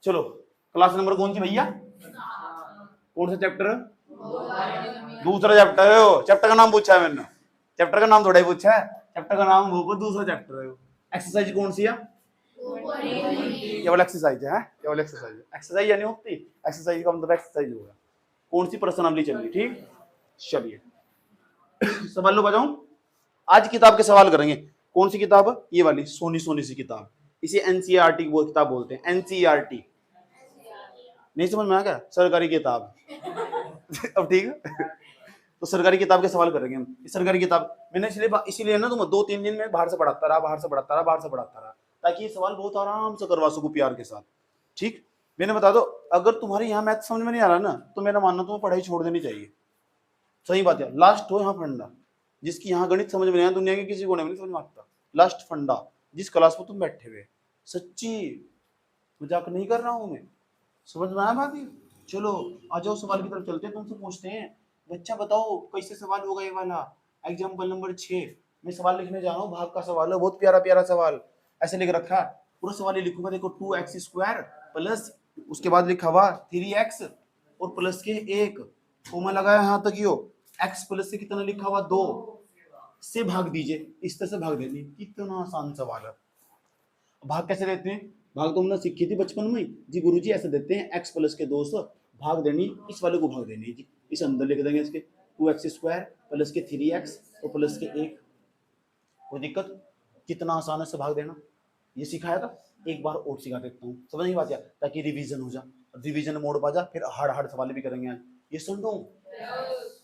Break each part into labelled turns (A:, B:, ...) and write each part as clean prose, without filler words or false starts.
A: चलो class number कौन सी भैया, कौन सा चैप्टर, दूसरा चैप्टर है वो। चैप्टर का नाम पूछा है मैंने, चैप्टर का नाम थोड़ा ही पूछा है, चैप्टर का नाम वो दूसरा चैप्टर है वो। एक्सरसाइज कौन सी है, केवल एक्सरसाइज है, केवल एक्सरसाइज। एक्सरसाइज यानी होती, एक्सरसाइज का मतलब एक्सरसाइज होगा। कौन सी पर्सनालिटी चल रही, ठीक। चलिए सवाल लो बजाऊं। आज किताब के सवाल करेंगे। कौन सी किताब, ये वाली सोनी सोनी सी किताब, इसे एनसीईआरटी वो किताब बोलते हैं, एनसीईआरटी। नहीं समझ में आ गया, सरकारी किताब। अब ठीक है, तो सरकारी किताब के सवाल करेंगे हम। सरकारी किताब मैंने इसीलिए ना तुम 2-3 दिन में बाहर से पढ़ाता रहा, बाहर से पढ़ाता रहा, बाहर से पढ़ाता रहा, ताकि ये सवाल बहुत आराम से करवा सकूं प्यार के साथ, ठीक। मैंने बता दो, अगर तुम्हारे यहाँ मैथ समझ में नहीं आ रहा ना, तो मेरा मानना तुम्हें पढ़ाई छोड़ देनी चाहिए। सही बात है, लास्ट हो यहाँ फंडा, जिसकी यहाँ गणित समझ में नहीं आया, दुनिया के किसी कोने में नहीं समझ में आता। लास्ट फंडा, जिस क्लास में तुम बैठे हुए, सच्ची मजाक नहीं कर रहा हूं मैं, समझ में आया बात। चलो आ जाओ सवाल की तरफ चलते हैं, तुमसे पूछते हैं। बच्चा बताओ कैसे सवाल होगा ये वाला, एग्जाम्पल नंबर 6। मैं सवाल लिखने जा रहा हूँ, भाग का सवाल है, बहुत प्यारा प्यारा सवाल। ऐसे लिख रखा है, पूरा सवाल ही लिखूंगा, देखो 2x² प्लस, उसके बाद लिखा हुआ 3x और प्लस के 1, मैं लगाया यहाँ तक ही हो, x प्लस से कितना लिखा हुआ 2 से भाग दीजिए, इस तरह से भाग देनी। कितना आसान सवाल है। भाग कैसे देते हैं, भाग तो हमने सीखी थी बचपन में जी, गुरुजी ऐसे देते हैं, x प्लस के 2 से भाग देनी, इस वाले को भाग देनी जी, इस अंदर लिख देंगे इसके 2x² प्लस के 3x और प्लस के 1। कोई दिक्कत, कितना आसान है से भाग देना, ये सिखाया था। एक बार और सिखा देता हूँ, समझ नहीं बात यार, ताकि रिवीजन हो जा, रिवीजन मोड पा जा, फिर हार्ड हार्ड सवाल भी करेंगे आज। ये सुन दो,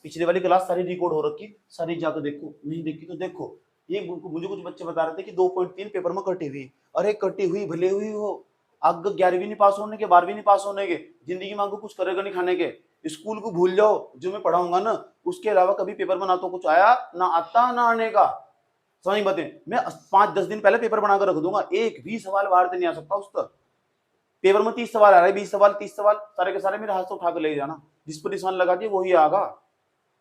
A: पिछले वाली क्लास सारी रिकॉर्ड हो रखी, सारी जाकर देखो, नहीं देखी तो देखो। ये मुझे कुछ बच्चे बता रहे थे कि 2.3 पेपर में कटी हुई, अरे कटी हुई भले हुई हो, आग 11वीं नहीं पास होने के, 12वीं नहीं पास होने के, जिंदगी में कुछ करेगा नहीं खाने के, स्कूल को भूल जाओ, जो मैं पढ़ाऊंगा ना उसके अलावा कभी पेपर में ना तो कुछ आया ना आता ना आने का। समझ बातें, मैं 5-10 दिन पहले पेपर बनाकर रख दूंगा, एक भी सवाल बाहर से नहीं आ सकता उस तक। पेपर में 30 सवाल आ रहा है, 20 सवाल 30 सवाल सारे के सारे मेरे हाथ से उठा कर ले जाना, जिस पर निशान लगा दिए वही आगा,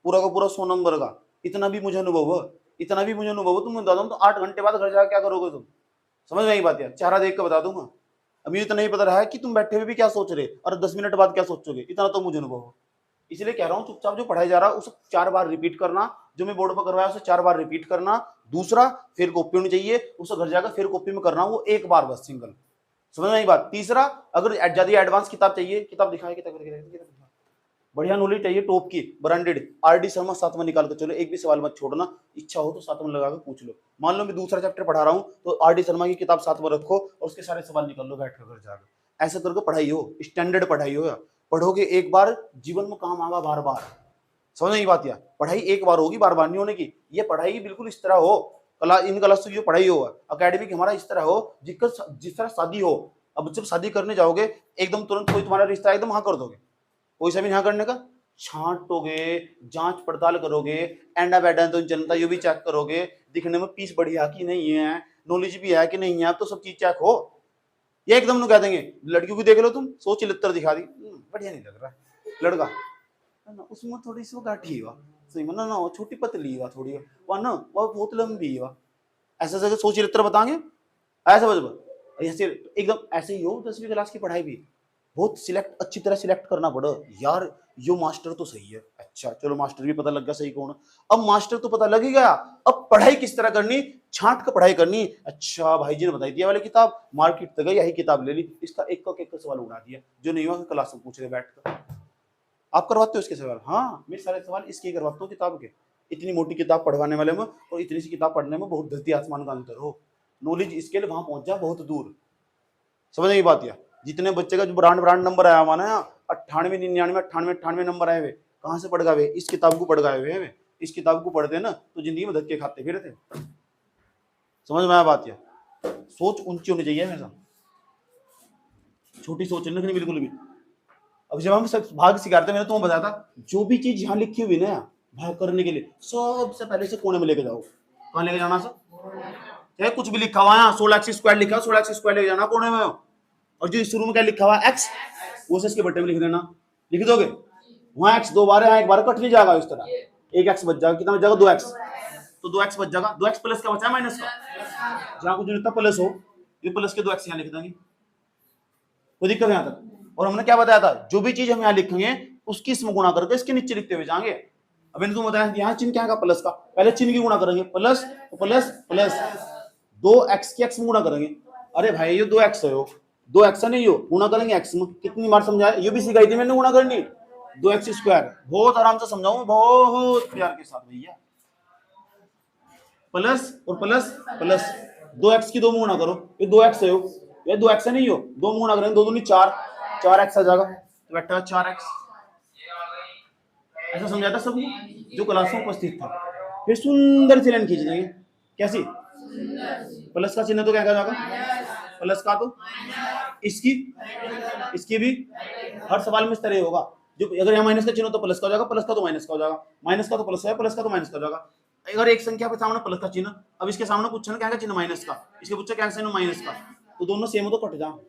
A: पूरा का पूरा 100 नंबर का। इतना भी मुझे अनुभव है, इतना भी मुझे अनुभव है, तुम बता दो तो 8 घंटे बाद घर जाकर क्या करोगे तुम, समझ में आई बात यार, चेहरा देख कर बता दूंगा। अभी इतना नहीं पता रहा है कि तुम बैठे हुए भी क्या सोच रहे और 10 मिनट बाद क्या सोचोगे, इतना तो मुझे अनुभव है। इसलिए कह रहा हूँ चुपचाप जो पढ़ाई जा रहा है उसे 4 बार रिपीट करना, जो मैं बोर्ड पर करवाया उसे 4 बार रिपीट करना। दूसरा, फिर कॉपी होनी चाहिए, उसे घर जाकर फिर कॉपी में करना, वो एक बार बस सिंगल, समझ में आई बात। तीसरा, अगर ज्यादा एडवांस किताब चाहिए, किताब दिखाए, किताब बढ़िया नॉलेज चाहिए टॉप की ब्रांडेड, आरडी शर्मा साथ में निकाल कर चलो, एक भी सवाल मत छोड़ना, इच्छा हो तो साथ में लगा कर पूछ लो। मान लो मैं दूसरा चैप्टर पढ़ा रहा हूँ तो आरडी शर्मा की किताब साथ में रखो और उसके सारे सवाल निकाल लो बैठ कर घर जाकर। ऐसे करके पढ़ाई हो, स्टैंडर्ड पढ़ाई हो, पढ़ोगे एक बार जीवन में काम आगा बार बार, समझ नहीं बात यार। पढ़ाई एक बार होगी, बार बार नहीं होने की। ये पढ़ाई बिल्कुल इस तरह हो, इन क्लास की जो पढ़ाई हो अकेडमिक हमारा इस तरह हो जिस तरह शादी हो। अब जब शादी करने जाओगे एकदम तुरंत कोई तुम्हारा रिश्ता एकदम हाँ कर दोगे, कोई सा भी हाँ करने का, छांटोगे, जांच पड़ताल करोगे, एंडा बैडा तो जनता ये भी चेक करोगे, दिखने में पीस बढ़िया कि नहीं है, नॉलेज भी है कि नहीं है, तो सब चीज चेक हो। ये एकदम कह देंगे लड़कियों को देख लो तुम, 100 दिखा दी, बढ़िया नहीं लग रहा है लड़का ना, उसमें थोड़ी सी वो गाठी हुआ सही में ना, वो छोटी पतली हुआ थोड़ी, वह ना वो बहुत लंबी हुआ, ऐसे ऐसे 100 बताएंगे ऐसा बस ऐसे एकदम ऐसे ही हो। 10वीं क्लास की पढ़ाई भी बहुत सिलेक्ट, अच्छी तरह सिलेक्ट करना पड़े यार, यो मास्टर तो सही है, अच्छा चलो मास्टर भी पता लग गया सही कौन। अब मास्टर तो पता लग ही गया, अब पढ़ाई किस तरह करनी, छांट कर पढ़ाई करनी। अच्छा भाई जी ने बताई दिया वाली किताब, मार्केट तक गई यही किताब ले ली, इसका एक सवाल उड़ा दिया, जो नहीं हुआ क्लास में पूछ रहे बैठ कर। आप करवाते हो इसके सवाल, हाँ मैं सारे सवाल इसके करवाता हूँ किताब के। इतनी मोटी किताब पढ़वाने वाले में और इतनी सी किताब पढ़ने में बहुत धरती आसमान का अंतर हो, नॉलेज स्केल वहां पहुंच जा बहुत दूर, समझ नहीं बात यार। जितने बच्चे का जो ब्रांड नंबर आया हमारा यहाँ 98, 99, 98, 98 नंबर आए हुए, कहाँ से पढ़ गए, इस किताब को पढ़ गए हुए, इस किताब को पढ़ते ना तो जिंदगी में धक्के खाते फिरते, समझ में आया बात यार। सोच ऊंची होनी चाहिए हमेशा, छोटी सोच नहीं रखनी बिल्कुल भी। अब जब हम सब भाग सिखाते, मैंने तुम्हें बताया था जो भी चीज यहाँ लिखी हुई ना भाग करने के लिए, सबसे पहले से कोने में लेके जाओ। कहाँ लेके जाना सर, चाहे कुछ भी लिखा हुआ है 16x² लिखा, 16x² लेके जाना कोने में, और जो शुरू में क्या लिखा हुआ है x, वो से इसके बट्टे में लिख देना, लिख दोगे वहां x 2 बार है, 1 बार कट नहीं जाएगा, इस तरह 1x बच जाएगा, कितना बच जाएगा 2x, तो 2x बच जाएगा, 2x प्लस क्या बचा है माइनस का, जहां कुछ लिखता प्लस हो, ये प्लस के 2x यहाँ लिख देंगे, कोई दिक्कत यहाँ तक। और हमने क्या बताया था, जो भी चीज हम यहाँ लिखेंगे उसकी इसमें गुणा करके इसके नीचे लिखते हुए जाएंगे। अब मैंने तुम बताया यहाँ चिन्ह क्या है प्लस का, पहले चिन्ह की गुणा करेंगे, प्लस प्लस प्लस 2x की x में गुणा करेंगे। अरे भाई ये 2x है, 2x नहीं हो, गुणा करेंगे x में। कितनी बार समझाया, ये भी सिखाई थी मैंने गुणा करनी, 2x स्क्वायर। बहुत आराम से समझाऊं, बहुत प्यार के साथ भैया। प्लस और प्लस प्लस 2x की 2 में गुणा करो, ये 2x है, ये 2x नहीं हो, 2 में गुणा करेंगे, 2 दूनी 4, 4x आ जाएगा, तो बेटा 4x। ऐसा समझाता सबको जो क्लास में उपस्थित था। फिर सुंदर सी लाइन खींच देंगे, कैसी, प्लस का चिन्ह तो क्या जाएगा, प्लस का तो इसकी भी हर सवाल में इस तरह होगा। जो अगर यहाँ माइनस का चिन्ह तो प्लस का हो जाएगा, प्लस का तो माइनस का हो जाएगा, माइनस का तो प्लस है, प्लस का तो माइनस का हो जाएगा। अगर एक संख्या के सामने प्लस का चिन्ह, अब इसके सामने पूछा ना क्या चिन्ह माइनस का, इसके पूछा क्या चिन्ह माइनस का, तो दोनों सेम हो तो कट जाओ।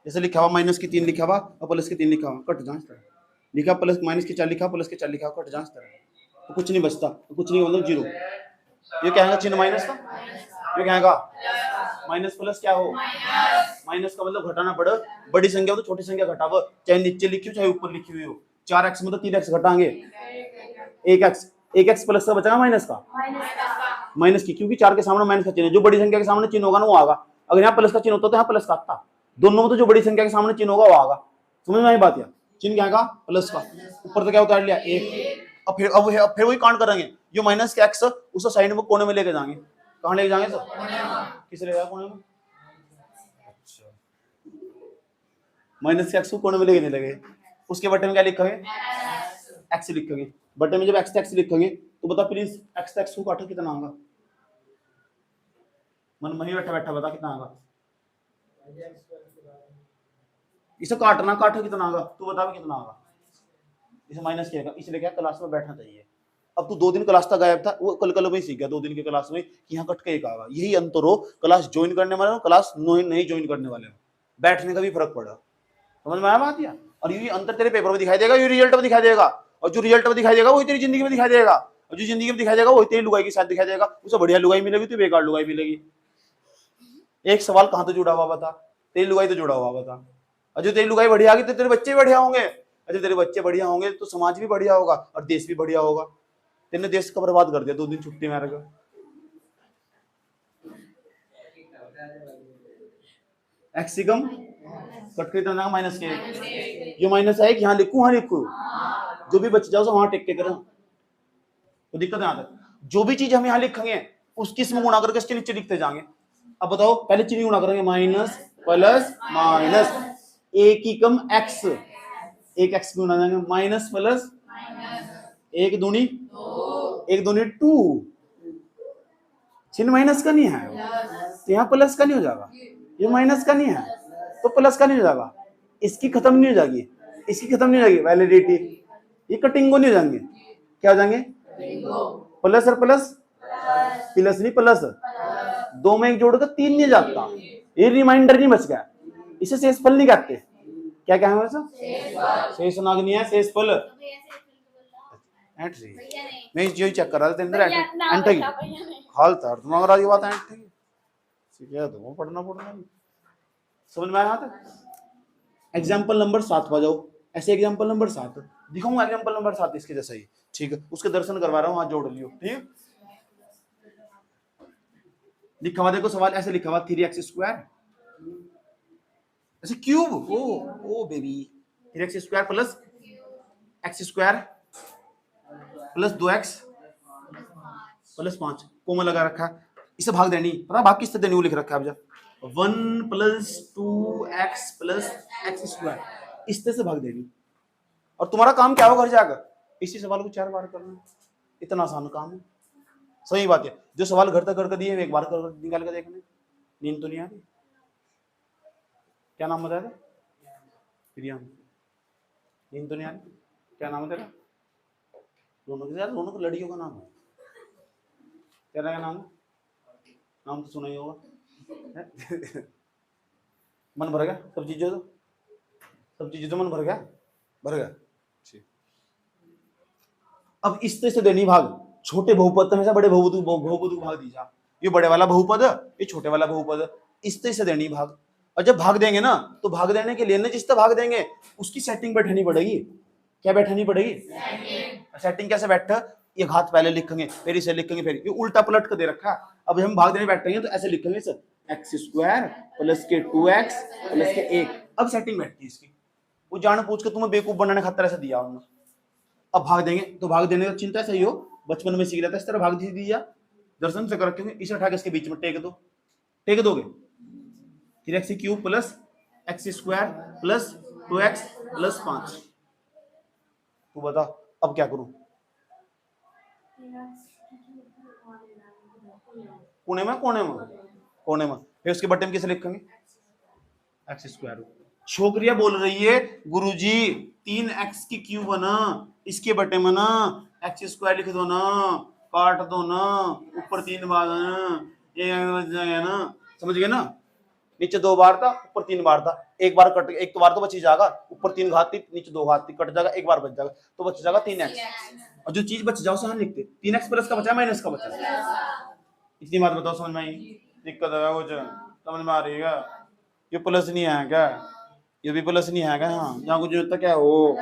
A: जैसे लिखा हुआ माइनस की 3 लिखा हुआ और प्लस की 3 लिखा हुआ, कट जाओ इस तरह। लिखा प्लस माइनस की 4 लिखा, प्लस के 4 लिखा, कट जाओ इस तरह, तो कुछ नहीं बचता, तो कुछ नहीं मतलब जीरो। ये क्या है चिन्ह माइनस का, ये क्या है माइनस प्लस क्या हो, माइनस का मतलब घटाना पड़े, बड़ी संख्या हो तो छोटी संख्या घटाओ, चाहे नीचे लिखी हो चाहे ऊपर लिखी हुई हो। 4x में तो 3x घटाएंगे, 1x प्लस का बचेगा माइनस का, माइनस की, क्योंकि 4 के सामने माइनस का चिन्ह, जो बड़ी संख्या के सामने चिन्ह होगा ना वो आएगा। अगर यहाँ प्लस का चिन्ह होता तो यहाँ प्लस का आता, दोनों में तो जो बड़ी संख्या के सामने चिन्ह होगा वो आएगा। समझ में आई बात, या चिन्ह क्या आएगा प्लस का, ऊपर तो क्या उतार लिया 1। अब फिर वही काउंट करेंगे, जो माइनस के x उसे साइड में कोने में लेके जाएंगे। कहाँ लेके जाएंगे सर, किसे ले जाएगा कोने में, अच्छा माइनस के x को कोने में लेके नहीं लगे। उसके बटन में क्या लिखेंगे, x लिखेंगे, बटन में जब x लिखेंगे तो बता प्लीज x को काटो कितना आएगा, मन में ही बैठा बैठा बता कितना आएगा, इसे काटना, काटो कितना आएगा, तू बता कितना आएगा, इसे माइनस किया, इसलिए क्या क्लास में बैठना चाहिए। अब तू 2 दिन क्लास तक गायब था, वो कल में सीख गया 2 दिन के क्लास में कि यहाँ कट के एक आएगा। यही अंतर हो क्लास ज्वाइन करने वाले हो, क्लास नहीं ज्वाइन करने वाले हो, बैठने का भी फर्क पड़ा। समझ में आया बात या, और यही अंतर तेरे पेपर में दिखाई देगा, ये रिजल्ट में दिखाई देगा, और जो रिजल्ट में दिखाई देगा वही तेरी जिंदगी में दिखाई देगा, और जो जिंदगी में दिखाई देगा वही तेरी लुगाई के साथ दिखाई देगा। उसे बढ़िया लुगाई मिलेगी तो बेकार लुगाई मिलेगी। एक सवाल कहाँ तो जुड़ा हुआ बता, तेरी लुगाई तो जुड़ा हुआ बता, और जो तेरी लुगाई बढ़िया होगी तो तेरे बच्चे बढ़िया होंगे, अरे तेरे बच्चे बढ़िया होंगे तो समाज भी बढ़िया होगा और देश भी बढ़िया होगा। तेने देश को बर्बाद कर दिया 2 दिन छुट्टी मार कर। एक्सिकम कट के इतना माइनस के, जो माइनस है कि यहाँ लिखूं, हाँ लिखूं, जो भी बच जाओ वहां टेक के करो, तो दिक्कत यहाँ तक। जो भी चीज हम यहाँ लिखेंगे उसकी इसमें गुणा करके इसके नीचे लिखते जाएंगे। अब बताओ, पहले चिन्ह गुणा करेंगे, माइनस प्लस माइनस, एक ही कम x, एक x गुणा करेंगे, माइनस प्लस एक दूनी 2, चिन्ह माइनस का नहीं है तो यहाँ प्लस का नहीं हो जाएगा, ये माइनस का नहीं है तो प्लस का नहीं हो जाएगा, इसकी खत्म नहीं हो जाएगी, इसकी खत्म नहीं हो जाएगी वैलिडिटी, ये कटिंगो नहीं हो जाएंगे, क्या हो जाएंगे प्लस और प्लस, प्लस नहीं प्लस, 2 में 1 जोड़कर 3 नहीं जाता, ये रिमाइंडर नहीं बच गया, इसे शेषफल नहीं कहते। क्या क्या है वैसा, शेष नाग नहीं है, शेषफल। मैं जो चेक कर रहा था तेरे अंदर एंट हाल था तुम्हारा, ये बात एंट थी सीखा तो पढ़ना समझ में आया था। एग्जांपल नंबर 7 पर जाओ, ऐसे एग्जांपल नंबर 7 दिखाऊंगा, एग्जांपल नंबर 7 इसके जैसा ही, ठीक है, उसके दर्शन करवा रहा हूँ, वहां जोड़ लियो, ठीक। लिखा हुआ देखो सवाल, ऐसे लिखा हुआ 3x², ऐसे cube, oh baby, 3x² plus x² plus 2x plus 5, comma लगा रखा, इसे भाग देनी, पता भाग किससे देनी वो लिख रखा है, अब 1 प्लस 2x प्लस x², इससे से भाग देनी, और तुम्हारा काम क्या होगा घर जाकर, इसी सवाल को 4 बार करना, इतना आसान काम है। सही बात है, जो सवाल घर तक करके दिए एक बार कर निकाल कर देखने, नींद तो नहीं आ रही। क्या नाम बताया था, प्रियम, नींद तो नहीं आ रही, क्या नाम है तेरा, दोनों के साथ, दोनों को लड़कियों का नाम है, तेरा क्या नाम है, नाम तो सुना ही होगा। मन भर गया सब चीजों तो मन भर गया, ठीक। अब इस तरह से देनी भाग, छोटे बहुपद हमेशा बड़े बहुपद को भाग दीजिए, ये बड़े वाला बहुपद, ये छोटे वाला बहुपद, इस तरह से देनी भाग। और जब भाग देंगे ना तो भाग देने के लिए ना जिस तरह भाग देंगे उसकी सेटिंग बैठानी पड़ेगी। क्या बैठानी पड़ेगी? सेटिंग कैसे बैठा? ये हाथ पहले लिखेंगे फिर इसे लिखेंगे फिर ये उल्टा पलट कर दे रखा। अब हम भाग देने बैठेंगे तो ऐसे लिखेंगे सर एक्स स्क्वायर प्लस के 2x प्लस के 1। अब सेटिंग बैठती है इसकी। वो जान पूछ के तुम्हें बेवकूफ बनाने खातर ऐसा दिया उन्होंने। अब भाग देंगे तो भाग देने का चिंता सही हो, बचपन में सीख रहा था इस तरह भाग दिया दर्शन से कर रखे इसे उठा के इसके बीच में टेक दो, टेक दोगे फिर x cube plus x square plus 2x plus 5। तू बता अब क्या करूं? कोने में कोने में कोने में फिर उसके बट्टे में किसे लिखेंगे? X square. छोकरिया बोल रही है गुरुजी 3x की क्यूब बना इसके बटे में ना एक्स स्क्वायर लिख दो ना, काट दो ना, ऊपर 3 बार ना, समझ गए ना? नीचे 2 बार था ऊपर 3 बार था, एक बार कट एक तो बार तो बच ही जाएगा, ऊपर 3 घात थी नीचे 2 घात थी, कट जाएगा एक बार बच जाएगा तो बच जाएगा 3x। और जो चीज बच जाओ उसे हम लिखते 3x प्लस का बचा माइनस का बचा। इतनी बात बताओ समझ में आई? दिक्कत है कुछ समझ में आ रही है? ये प्लस नहीं है क्या? ये भी प्लस नहीं है क्या? हाँ यहाँ कुछ होता क्या हो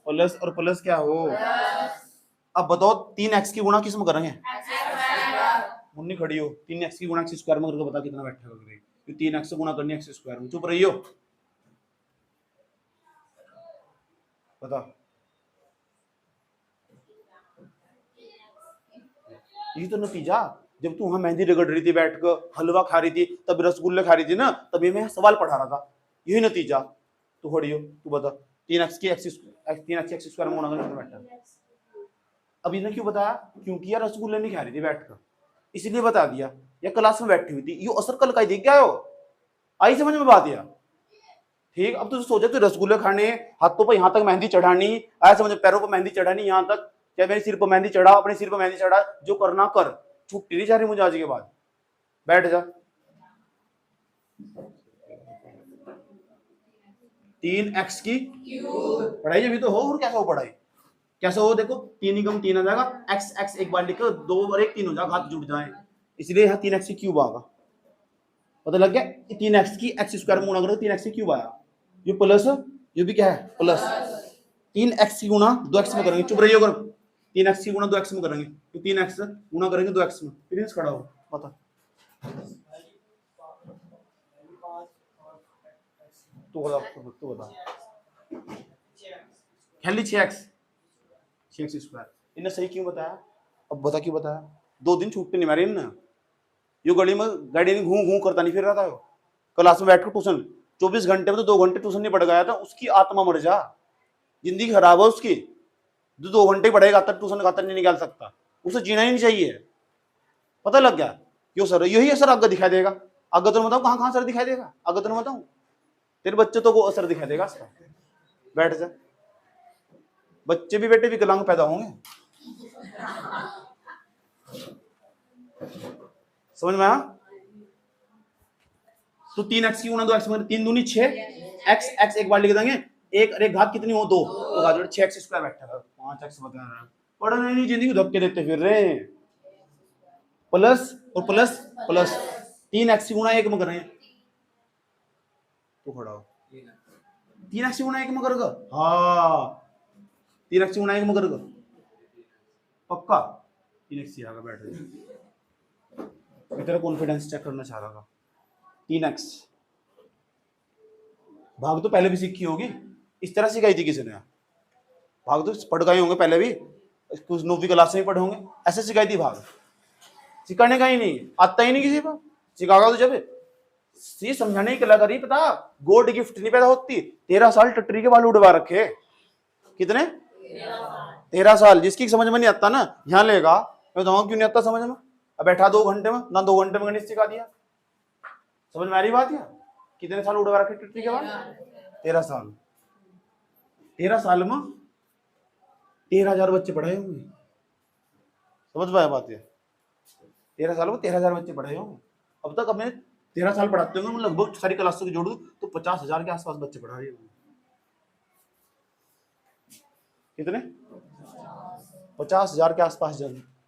A: प्लस और प्लस क्या हो? अब बताओ 3x की गुणा किस में करेंगे? मुन्नी खड़ी हो 3x की गुणा x स्क्वायर में करके बता कितना बैठेगा? 3x से गुणा करनी x स्क्वायर में। चुप रही हो बता। यही तो नतीजा। जब तू वहां मेहंदी रगड़ रही थी बैठ कर हलवा खा रही थी तब रसगुल्ले खा रही थी ना तभी मैं सवाल पढ़ा रहा था। यही नतीजा। तू खड़ी हो तू बता 3x की x स्क्वायर में गुणा करके बैठा। अब इन्हें क्यों बताया? क्योंकि यार रसगुल्ले नहीं खा रही थी बैठकर इसलिए बता दिया। या क्लास में बैठी हुई थी ये असर कल का ही देख क्या हो आई समझ में बात? या ठीक। अब तू सोचा तू रसगुल्ले खाने हाथों पर यहाँ तक मेहंदी चढ़ानी आया समझ पैरों पर मेहंदी चढ़ानी यहाँ तक क्या मेरे सिर पर मेहंदी चढ़ा अपने सिर पर मेहंदी चढ़ा जो करना कर। छुट्टी नहीं जा रही मुझे आज के बाद। बैठ जा। 3x की पढ़ाई अभी तो हो और कैसा हो पढ़ाई कैसे हो? देखो 3 ही कम 3 आ जाएगा x x एक बार लिखो 2 और 1 3 हो जाएगा हाथ जुड़ जाए इसलिए यहाँ 3x की क्यूब आएगा। पता लग गया? 3x की x स्क्वायर में गुणा करो 3x की क्यूब आया। ये प्लस ये भी क्या है प्लस 3x की गुणा 2x में करेंगे। चुप रहिए अगर 3x की गुणा 2x में करेंगे तो 3x गुणा करेंगे 2x में फिर खड़ा हो बता। तो बता खाली 6x स्क्वायर इन्हें सही क्यों बताया? अब बता क्यों बताया? 2 दिन छुट्टी नहीं मारी इन्हें। यो गली में गाड़ी नहीं घूम घूम करता नहीं फिर रहा था। क्लास में बैठ कर ट्यूशन 24 घंटे में तो 2 घंटे ट्यूशन नहीं पढ़ गया था उसकी आत्मा मर जा। जिंदगी खराब है उसकी जो 2 घंटे पढ़ेगा तब ट्यूशन खातर नहीं निकाल सकता। उसे जीना ही नहीं चाहिए। पता लग गया? क्यों सर? यही असर आगे दिखाई देगा। आगे तो बताऊं कहाँ असर दिखाई देगा? आगे तो बताऊं तेरे बच्चे तो वो असर दिखाई देगा इसका। बैठ जा। बच्चे भी बेटे विकलांग पैदा होंगे समझ में आया? तो 3x की गुणा 2x में 3 दूनी 6 x एक बार लिख देंगे एक घात कितनी हो 2 तो घात 6x स्क्वायर बैठा 5x बता रहा है। पढ़ने नहीं जिंदगी धक्के देते फिर रहे प्लस और प्लस प्लस 3x की गुणा 1 में करेंगे तो खड़ा हो 3x की गुणा 1 में करेगा। हाँ 3x की गुणा 1 में करेगा पक्का 3x ही आएगा। बैठ जाए तेरा कॉन्फिडेंस चेक करना चाह रहा था। 3x भाग तो पहले भी सीखी होगी इस तरह सिखाई थी किसी ने? भाग तो पढ़ गए होंगे पहले भी कुछ 9वीं क्लास में पढ़े होंगे ऐसे सिखाई थी भाग। सिखाने का ही नहीं आता ही नहीं किसी पर सिखागा तो जब ये समझाने की कलाकारी पता गॉड गिफ्ट नहीं पैदा होती। 13 साल टट्टी के बाल उड़वा रखे कितने 13 साल जिसकी समझ में नहीं आता ना यहाँ लेगा मैं बताऊंगा क्यों नहीं आता समझ में। अब बैठा 2 घंटे में ना 2 घंटे में गणित सिखा दिया। समझ में आ रही बात? या कितने साल उड़वा रखे टट्टी के बाल? 13 साल। 13 साल में 13,000 बच्चे पढ़ाए होंगे। समझ में आया बात? है 13 साल में 13,000 बच्चे पढ़ाए होंगे। अब तक अब 13 साल पढ़ाते होंगे मैं लगभग सारी क्लासों की जोड़ू तो 50,000 के आसपास बच्चे पढ़ा रहे होंगे। कितने? 50,000 के आसपास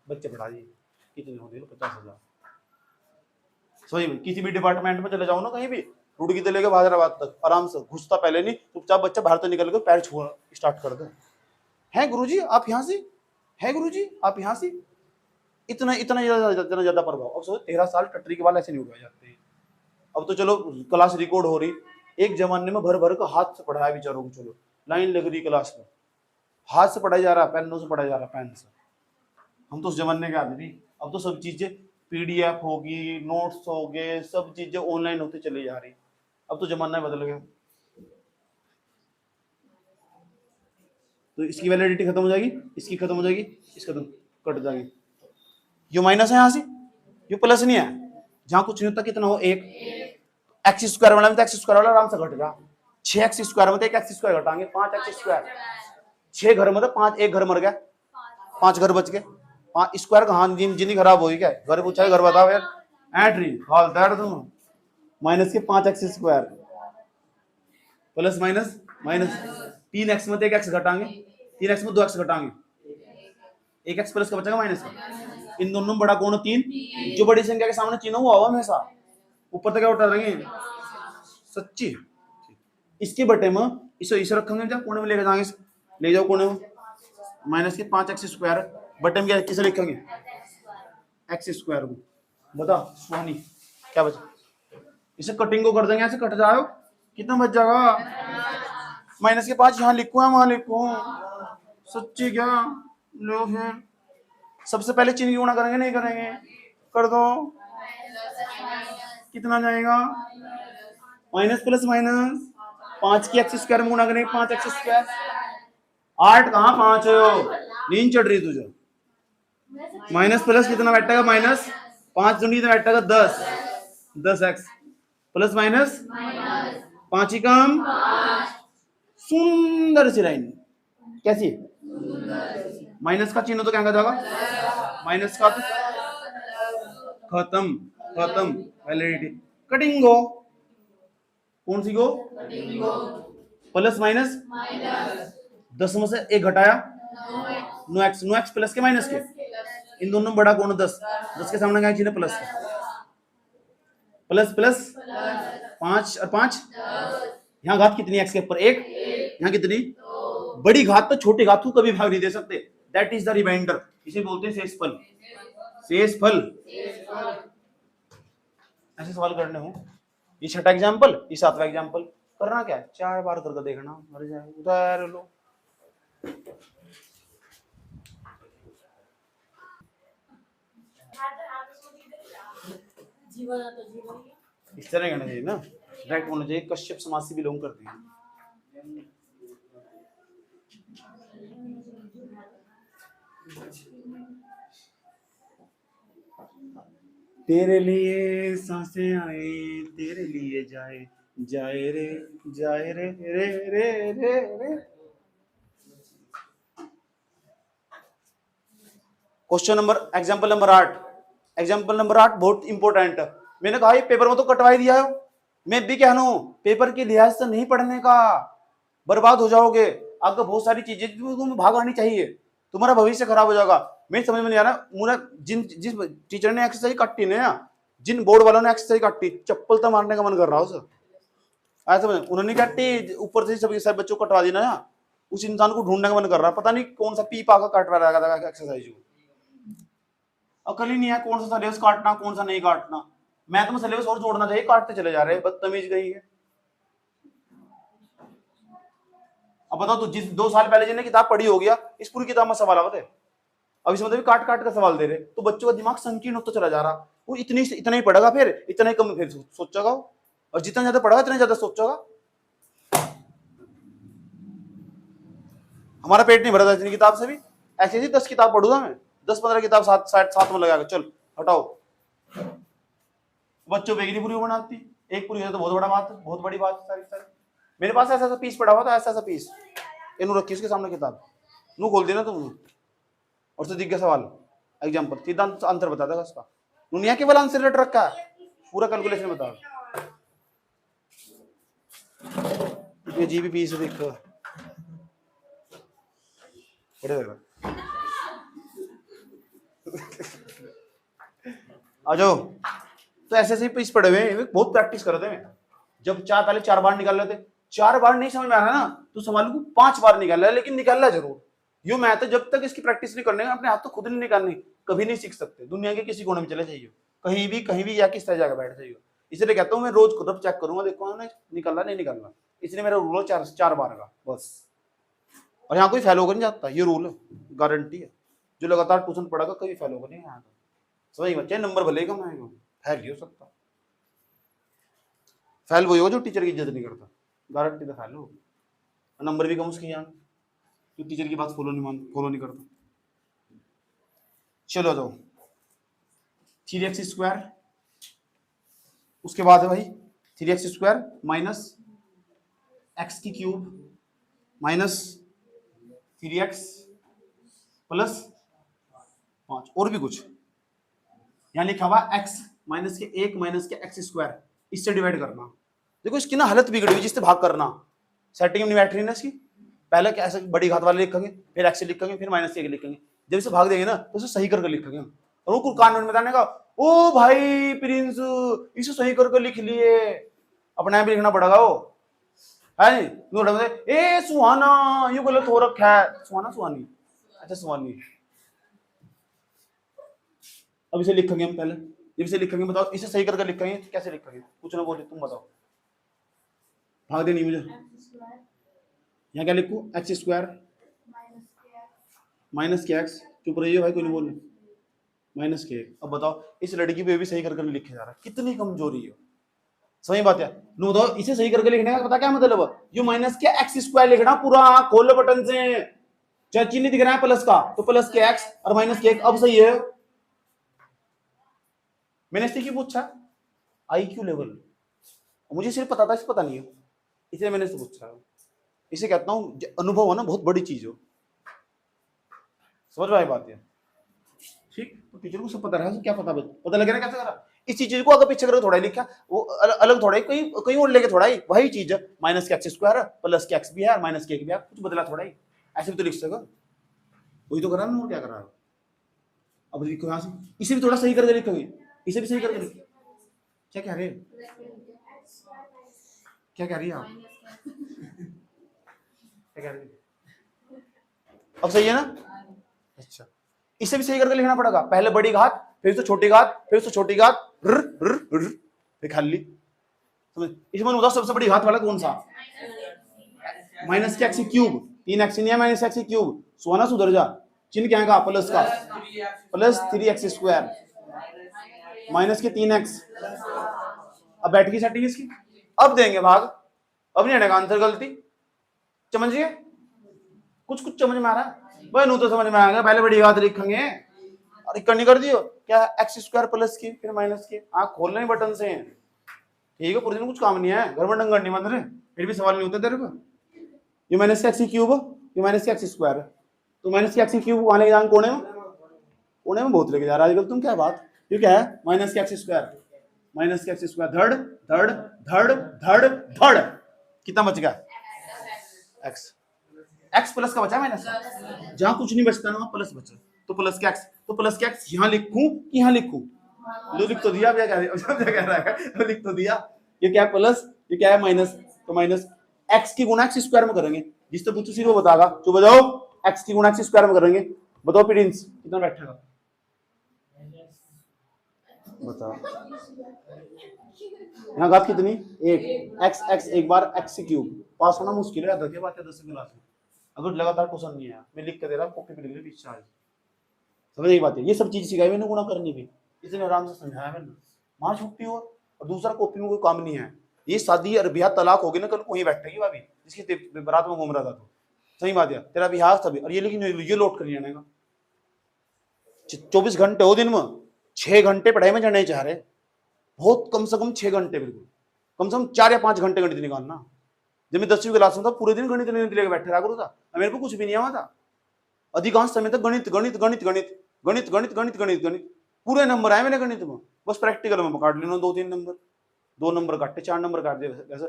A: बच्चे पढ़ा दिए। कितने होंगे? 50,000। सही किसी भी डिपार्टमेंट में चले जाओ ना कहीं भी रुड़की से लेकर हैदराबाद तक आराम से, घुसता पहले नहीं, चुपचाप बच्चा बाहर से निकल कर पैर छुआ स्टार्ट कर दे। है गुरुजी आप यहाँ से, है गुरुजी आप यहाँ से, इतना इतना ज्यादा प्रभाव। अब सोचो 13 साल टट्टी के बाल ऐसे नहीं उड़ाए जाते हैं। अब तो चलो क्लास रिकॉर्ड हो रही, एक जमाने में भर भर को हाथ से पढ़ाया बेचारों को, चलो लाइन लग रही क्लास में, हाथ से पढ़ाया जा रहा, पेनों से पढ़ाया जा रहा, पेन से। हम तो उस जमाने के आदमी। अब तो सब चीजें पीडीएफ होगी, नोट्स हो गए, सब चीजें ऑनलाइन होती चली जा रही। अब तो जमाना बदल गया। तो इसकी वैलिडिटी खत्म हो जाएगी, इसकी खत्म हो जाएगी, इसकी खत्म कट जाएगी। ये माइनस है यहाँ से, ये प्लस नहीं है। जहां कुछ नहीं होता कितना हो, एक एक्स स्क्वायर वाला में तो एक्स स्क्वायर वाला आराम से घट गया। 6x स्क्वायर में तो एक एक्स स्क्वायर घटाएंगे, 5x स्क्वायर। 6 घर में तो 5, एक घर मर गया, 5 घर बच गए। 5 स्क्वायर कहाँ जिंदगी खराब होगी क्या? घर पूछा घर बताओ यार, एंट्री हाल दर्द तुम माइनस के 5x square plus minus minus 3x में तो एक एक्स घटाएंगे, 3x में 2x घटाएंगे, एक एक्स प्लस का बचेगा माइनस का। इन दोनों में बड़ा कौन? 3। जो बड़ी संख्या के सामने चिन्ह हुआ हमेशा ऊपर तक क्या उठा देंगे, सच्ची। इसके बटे में इसे रखेंगे, जब कोने में लेके जाएंगे, ले जाओ कोने में, माइनस के 5x स्क्वायर बटे में क्या किसे लिखेंगे, एक्स स्क्वायर को। बता सुहानी क्या बचा? इसे कटिंग को कर देंगे, ऐसे कट जाओ, कितना बच जाएगा? माइनस के 5 यहाँ लिखूं या वहां लिखूं, सच्ची क्या? लो फिर सबसे पहले चिन्ह गुणा करेंगे, नहीं करेंगे? कर दो, कितना जाएगा? माइनस प्लस माइनस 5 की एक्स स्क्वायर में गुणा करेंगे, 5x स्क्वायर। 8 कहाँ 5 हो, नींद चढ़ रही तुझे। माइनस प्लस कितना बैठेगा, माइनस 5 दूनी कितना बैठेगा, 10x प्लस माइनस 5 ही कम। सुंदर सी लाइन, कैसी? माइनस का चिन्ह तो क्या जाएगा, माइनस का खत्म, खत्म वैलिडिटी। कटिंग गो, कौन सी गो? प्लस माइनस 10 में से 1 घटाया, 9x प्लस के माइनस के, इन दोनों में बड़ा कौन? 10 के सामने क्या चिन्ह, प्लस का। प्लस प्लस 5 और 5, यहाँ घात कितनी x के ऊपर 1, यहाँ कितनी? बड़ी घात तो छोटी घात को कभी भाग नहीं दे सकते, दैट इज द रिमाइंडर। इसे बोलते हैं शेषफल। शेषफल ऐसे सवाल करने हो। ये 6ठा एग्जाम्पल, ये 7वां एग्जाम्पल। करना क्या है, 4 बार करके देखना, मर जाए उधर लो। इस तरह करना चाहिए ना, डायरेक्ट होना चाहिए। कश्यप समाज से बिलोंग करते हैं। तेरे लिए सांसें आए, तेरे लिए जाए, जाए रे जाए रे रे रे रे रे। Question number, example number 8। Example number 8 बहुत इंपॉर्टेंट। मैंने कहा पेपर में तो कटवाई दिया है, मैं भी कह रहा हूं पेपर के लिहाज से नहीं पढ़ने का, बर्बाद हो जाओगे। आपको बहुत सारी चीजें तुम्हें भाग आनी चाहिए, तुम्हारा भविष्य खराब हो जाएगा। मैं समझ में नहीं आ रहा, मुझे जिस टीचर ने एक्सरसाइज काटी ना, जिन बोर्ड वालों ने एक्सरसाइज काटी, चप्पल तो मारने का मन कर रहा हो सर। ऐसा उन्होंने काटी, ऊपर से सभी सब बच्चों को कटवा दी ना, उस इंसान को ढूंढने का मन कर रहा, पता नहीं कौन सा पीप आकर काटवा रहा है एक्सरसाइज को। अकल ही नहीं है कौन सा सिलेबस काटना, कौन सा नहीं काटना। मैं तो सिलेबस और जोड़ना चाहिए, काटते चले जा रहे हैं, बदतमीज गई है। अब बताओ तो जिस 2 साल पहले जिन्हें किताब पढ़ी हो गया, इस पूरी किताब में सवाल आते, अब इसमें भी काट काट कर सवाल दे रहे, तो बच्चों का दिमाग संकीर्ण होता चला जा रहा। वो इतना ही पढ़ेगा, फिर इतना ही कम फिर सोचेगा, और जितना ज्यादा पढ़ेगा इतना ज्यादा सोचेगा। हमारा पेट नहीं भरा था इतनी किताब से भी। ऐसे ही 10 किताब पढ़ूंगा मैं, 10-15 किताब साथ में लगा के, चल हटाओ। बच्चों बेगनी पूरी बनाती, एक पूरी तो बहुत बड़ा बात, बहुत बड़ी बात सारी। मेरे पास ऐसा पीस पड़ा हुआ था, ऐसा पीस, इन्हों रखी उसके सामने किताब, नू खोल देना तुम, और तो दिग्गज सवाल एग्जाम्पल सीधा आंसर बता देगा उसका। दुनिया केवल आंसर लेट रखा है, पूरा कैलकुलेशन बता। ये जी भी पीस देखो, आ जाओ। तो ऐसे पीस पड़े हुए, बहुत प्रैक्टिस करते हैं, जब चार पहले 4 बार निकाल रहे थे, 4 बार नहीं समझ में आ रहा ना तो सवाल को 5 बार निकाल रहा है, लेकिन निकाल रहा जरूर। यू मैथ है, जब तक इसकी प्रैक्टिस नहीं करने अपने हाथ तो खुद नहीं निकालने, कभी नहीं सीख सकते। दुनिया के किसी कोने में चले जाइए, कहीं भी या किस तरह जाकर बैठ जाइए। इसलिए कहता हूँ मैं रोज खुद चेक करूंगा, देखो निकालना नहीं निकालना। इसलिए मेरा रूल है 4 बार का बस, और यहाँ कोई फेल होकर नहीं जाता, ये रूल है, गारंटी है। जो लगातार ट्यूशन पढ़ेगा कभी फेल होकर नहीं यहाँ तो सही बच्चे, नंबर भले कम आएगा, फेल नहीं हो सकता। फेल वही होगा जो टीचर की इज्जत नहीं करता, गारंटी तो फेल होगा। नंबर भी कम उसके यहाँ जो टीचर की बात फॉलो नहीं करता। चलो जाओ 3x², उसके बाद है भाई 3x² minus x³ minus 3x plus 5, और भी कुछ यहाँ लिखा हुआ x माइनस के 1 माइनस के x², इससे डिवाइड करना। देखो इसकी ना हालत बिगड़ी हुई, जिससे भाग करना, सेटिंग नहीं बैठ रही ना इसकी। पहले कैसे बड़ी घात वाले लिखेंगे, फिर x लिखेंगे, फिर माइनस के लिखेंगे। जब इसे भाग देंगे ना तो इसे सही करके लिखेंगे हम। और वो कान में बताने का, ओ भाई प्रिंस इसे सही करके लिख लिए, अपना भी लिखना पड़ेगा वो है नहीं। ए सुहाना ये गलत हो रखा है, सुहाना सुहानी, अच्छा सुहानी। अब इसे लिखेंगे हम पहले, जब इसे लिखेंगे बताओ इसे सही करके लिखेंगे कैसे लिखेंगे, कुछ ना बोले तुम बताओ, भाग देनी मुझे। यहाँ क्या लिखूं, x² माइनस के x, चुप रहिए भाई कोई नहीं बोल, माइनस के। अब बताओ इस लड़की पे भी सही करके लिखे जा रहा है, कितनी कमजोरी है। सही बात है, नो बताओ इसे सही करके लिखने का पता क्या मतलब, यू माइनस के x² लिखना पूरा, खोल लो बटन से। चाहे चिन्ह दिख रहा है प्लस का तो प्लस के x और माइनस के 1, अब सही है। मैंने इससे क्यों पूछा, IQ लेवल मुझे सिर्फ पता था, इसे पता नहीं है, इसलिए मैंने इससे पूछा। इसे कहता हूँ अनुभव है ना, बहुत बड़ी चीज हो, समझ में आई बात है। ठीक, तो टीचर को सब पता रहा, क्या पता लग रहा है कैसे करा। इसी चीज को अगर पीछे करो थोड़ा लिखा, वो अलग थोड़ा ही कहीं और लेके थोड़ा ही वही चीज है, माइनस के x² प्लस के x भी है, माइनस के 1 भी है, कुछ बदला थोड़ा ही, ऐसे भी तो लिख सको, वही तो करा ना, और क्या कर रहा है। अब लिखो यहाँ से, इसे भी थोड़ा सही करके लिखोगे, इसे भी सही करके लिखो। क्या कह रहे हैं, क्या कह रही है आप, क्या कह रही है, अब सही है ना। अच्छा, इसे भी सही करके लिखना पड़ेगा, पहले बड़ी घात, फिर तो छोटी घात, फिर तो छोटी घात, फिर खाली। इसमें बताओ सबसे बड़ी घात वाला कौन सा, माइनस के x³ 3x नहीं है, माइनस x³ सोना सुधर जा, चिन्ह क्या का प्लस का, प्लस 3x² माइनस के 3x। अब बैठ गई सेटिंग इसकी, अब देंगे भाग, अब नहीं आएगा आंसर गलती, समझिए कुछ समझ में आ रहा है भाई, नू तो समझ में आ गया, पहले बड़ी बात लिखेंगे और इकट्ठी कर दियो क्या, x² प्लस की फिर माइनस के, आँख खोलना ही बटन से, ठीक है पूरे दिन कुछ काम नहीं है, घर में डंगर नहीं बंद रहे, फिर भी सवाल नहीं होता तेरे को। ये माइनस के x³ ये माइनस के x², तो माइनस के x³ वहां लेके जाएंगे कोने में बहुत लेके जा रहा है आजकल तुम, क्या बात, ये क्या है, माइनस के x², माइनस के x², धड़ धड़ धड़ धड़ धड़, कितना बच गया x प्लस का बचा माइनस का, जहां कुछ नहीं बचता ना वहां प्लस बचा, तो प्लस के x, तो प्लस के x यहां लिखूं कि यहां लिखूं, लो लिख तो दिया, अब क्या कह रहा है, लिख तो दिया, ये क्या है प्लस, ये क्या है माइनस, तो माइनस x की गुणा x² में करेंगे, जिससे पूछो सिर्फ वो बताएगा, जो बताओ x की गुणा x² में करेंगे, बताओ प्रिंस कितना बैठेगा, बताओ यहाँ घात कितनी, 1, x एक बार x³ पास होना मुश्किल है, देखिए बात है 10वीं क्लास में, अगर लगातार क्वेश्चन नहीं है, मैं लिख के दे रहा हूँ, कॉपी पे लिख ले पीछे आज, समझ यही बात है, ये सब चीज सिखाई मैंने, गुणा करनी भी इतने आराम से समझाया मैंने, मां छुट्टी और दूसरा कॉपी में कोई काम नहीं है, ये शादी और ब्याह तलाक होगी ना, कल वहीं बैठेगी भाभी जिसकी बारात में घूम रहा था, तो सही बात है, तेरा ब्याह तभी, और ये लेकिन ये लौट कर जाने का, 24 घंटे हो दिन में, 6 घंटे पढ़ाई में जाने चाह रहे, बहुत कम से कम 6 घंटे, बिल्कुल कम से कम 4 या 5 घंटे गणित निकालना। जब मैं 10वीं क्लास में था पूरे दिन गणित लेकर बैठे रहा करो था, मेरे को कुछ भी नहीं आया था, अधिकांश समय तक गणित गणित गणित गणित गणित गणित गणित गणित गणित, पूरे नंबर आए मैंने गणित में, बस प्रैक्टिकल में काट लेना 2-3 नंबर, 2 नंबर काटे, 4 नंबर काट दिए, वैसे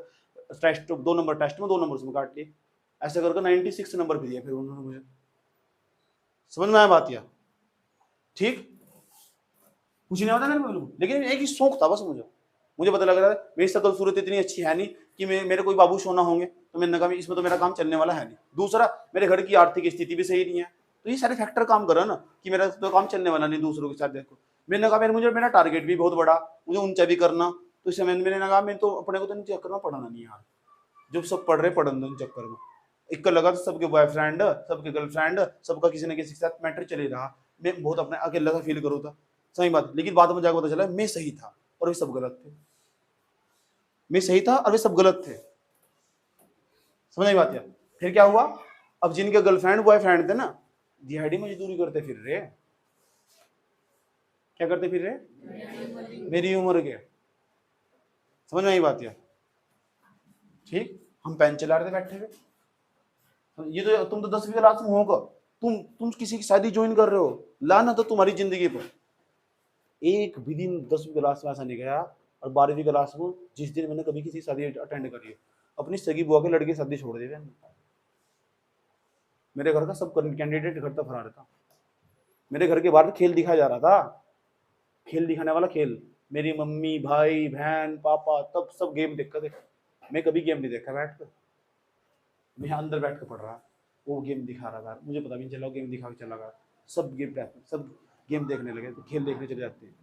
A: टेस्ट 2 नंबर टेस्ट में 2 नंबर उसमें काट लिए, ऐसे करके 96 नंबर भी दिए फिर उन्होंने मुझे, समझ में आया बात, या ठीक कुछ नहीं होता मेरे को, लेकिन एक ही शौक था बस मुझे, मुझे पता लग रहा है मेरी शक्ल सूरत इतनी अच्छी है नहीं कि मेरे कोई बाबू सोना होंगे, तो मैंने कहा इसमें तो मेरा काम चलने वाला है नहीं। दूसरा, मेरे घर की आर्थिक स्थिति भी सही नहीं है, तो ये सारे फैक्टर काम करो ना कि मेरा तो काम चलने वाला नहीं दूसरों के साथ। देखो मैंने कहा मुझे मेरा टारगेट भी बहुत बड़ा, मुझे ऊंचा भी करना, तो इस समय मैंने कहा मैं तो अपने को तो नहीं चक्कर में पढ़ना नहीं यार, जो सब पढ़ रहे पढ़न दो चक्कर में। एक लगा तो सबके बॉयफ्रेंड, सबके गर्लफ्रेंड, सबका किसी न किसी के साथ मैटर चले रहा, मैं बहुत अपने अकेला सा फील करूँ था, सही बात। लेकिन बाद में जाकर पता चला मैं सही था और वे सब गलत थे, मैं सही था और वे सब गलत थे, समझ आई बात यार। फिर क्या हुआ, अब जिनके गर्लफ्रेंड बॉयफ्रेंड थे ना, दिहाड़ी मजदूरी करते फिर रहे, क्या करते फिर रहे, मेरी उम्र के, समझ में आई बात यार। ठीक, हम पेन चला रहे थे बैठे हुए, ये तो तुम तो 10वीं क्लास में होगा, तुम किसी की शादी ज्वाइन कर रहे हो, लाना तो तुम्हारी जिंदगी पर। एक भी दिन 10वीं क्लास में ऐसा नहीं गया, और 12वीं क्लास में जिस दिन मैंने कभी किसी शादी अटेंड करी है, अपनी सगी बुआ के लड़के शादी छोड़ दी मैंने। मेरे घर का सब कैंडिडेट घर तक फरार था, मेरे घर के बाहर खेल दिखाया जा रहा था, खेल दिखाने वाला खेल, मेरी मम्मी भाई बहन पापा तब सब गेम देखते थे, मैं कभी गेम नहीं देखा बैठ कर, मैं अंदर बैठ कर पढ़ रहा, वो गेम दिखा रहा था, मुझे पता भी नहीं चला गेम दिखा के चला गया, सब गेम देखने लगे, तो खेल देखने चले जाते हैं।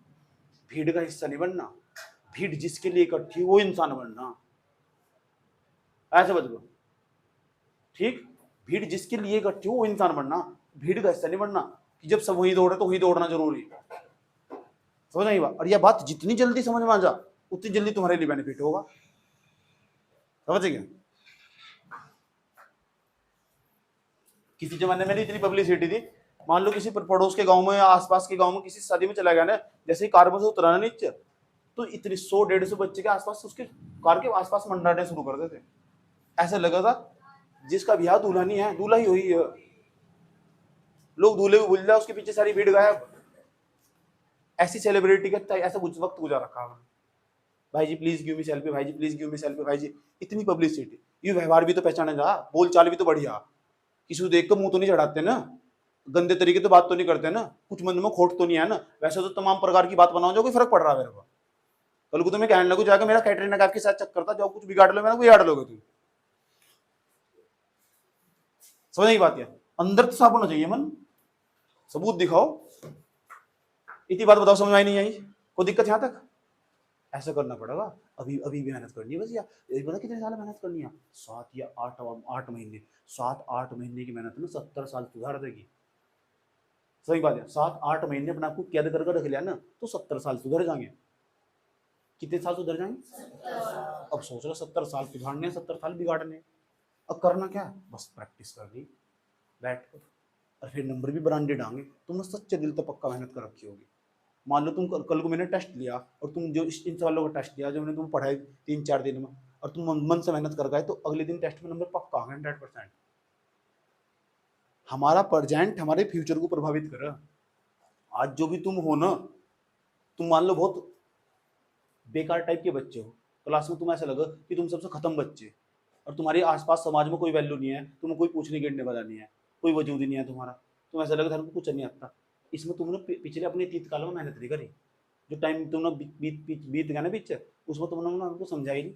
A: भीड़ का हिस्सा नहीं बनना, भीड़ जिसके लिए इकट्ठी वो इंसान बनना, ऐसे बच गो। ठीक, भीड़ जिसके लिए इकट्ठी हो वो इंसान बनना, भीड़ का हिस्सा नहीं बनना कि जब सब वही दौड़े तो वही दौड़ना जरूरी, समझ नहीं बात। और यह बात जितनी जल्दी समझ में आ जा उतनी जल्दी तुम्हारे लिए बेनिफिट होगा, समझ गए। किसी जमाने में इतनी पब्लिसिटी थी, मान लो किसी पड़ोस के गांव में, आसपास के गांव में किसी शादी में चला गया ना, जैसे ही कार में से उतरा ना नीचे, तो इतने 100-150 बच्चे के आसपास उसके कार के आसपास मंडराने शुरू कर देते, ऐसा लगा था जिसका ब्याह दूल्हा नहीं है दूल्हा ही हुई है, लोग दूल्हे को भूल जाए, उसके पीछे सारी भीड़ गायब। ऐसी सेलिब्रिटी का ऐसा वक्त गुजार रखा है, भाई जी प्लीज गिव मी सेल्फी, भाई जी प्लीज गिव मी सेल्फी, भाई जी। इतनी पब्लिसिटी, ये व्यवहार भी तो पहचाने जा, बोल चाल भी तो बढ़िया, किसी को देख कर मुंह तो नहीं चढ़ाते ना, गंदे तरीके तो बात तो नहीं करते ना, कुछ मन में खोट तो नहीं है ना, वैसे तो तमाम प्रकार की बात बनाओ, जो कोई फर्क पड़ रहा है मेरे को। कल को तुम्हें कहने लगो जाकर मेरा कैटरीना कैफ के साथ चक्कर था, जो कुछ बिगाड़ लो, मेरा कोई बिगाड़ लोगे तुम, समझ नहीं बात है। अंदर तो साफ होना चाहिए मन, सबूत दिखाओ। इतनी बात बताओ, समझ में आई नहीं आई, कोई दिक्कत यहां तक? ऐसा करना पड़ेगा, अभी अभी भी मेहनत करनी है बस, या पता कितने साल मेहनत करनी है, 7 या 8 महीने, 7-8 महीने की मेहनत में 70 साल सुधार देगी, सही बात है। 7-8 महीने अपने आपको कैद करके रख लिया ना, तो 70 साल सुधर जाएंगे। कितने साल सुधर जाएंगे? अब सोच लो 70 साल सुधारने, 70 साल बिगाड़ने। अब करना क्या, बस प्रैक्टिस करनी बैठ कर, और फिर नंबर भी ब्रांडेड आएंगे। तुमने सच्चे दिल तो पक्का मेहनत कर रखी होगी। मान लो तुम कल को मैंने टेस्ट लिया, और तुम जो इन सवालों का टेस्ट लिया जो मैंने तुम पढ़ाई 3-4 दिन में, और तुम मन से मेहनत कर गए, तो अगले दिन टेस्ट में नंबर पक्का 100%। हमारा प्रेजेंट हमारे फ्यूचर को प्रभावित कर। आज जो भी तुम हो ना, तुम मान लो बहुत बेकार टाइप के बच्चे हो, क्लास में तुम ऐसा लगा कि तुम सबसे खत्म बच्चे, और तुम्हारे आसपास समाज में कोई वैल्यू नहीं है, तुम्हें कोई पूछने गिरने वाला नहीं है, कोई वजूद ही नहीं है तुम्हारा, तुम ऐसा लगा तुमको कुछ नहीं आता। इसमें तुमने पिछले अपने अतीत काल में मेहनत नहीं करी, जो टाइम तुमने बीत गया ना पीछे, उसमें तुमने उनको समझा ही नहीं।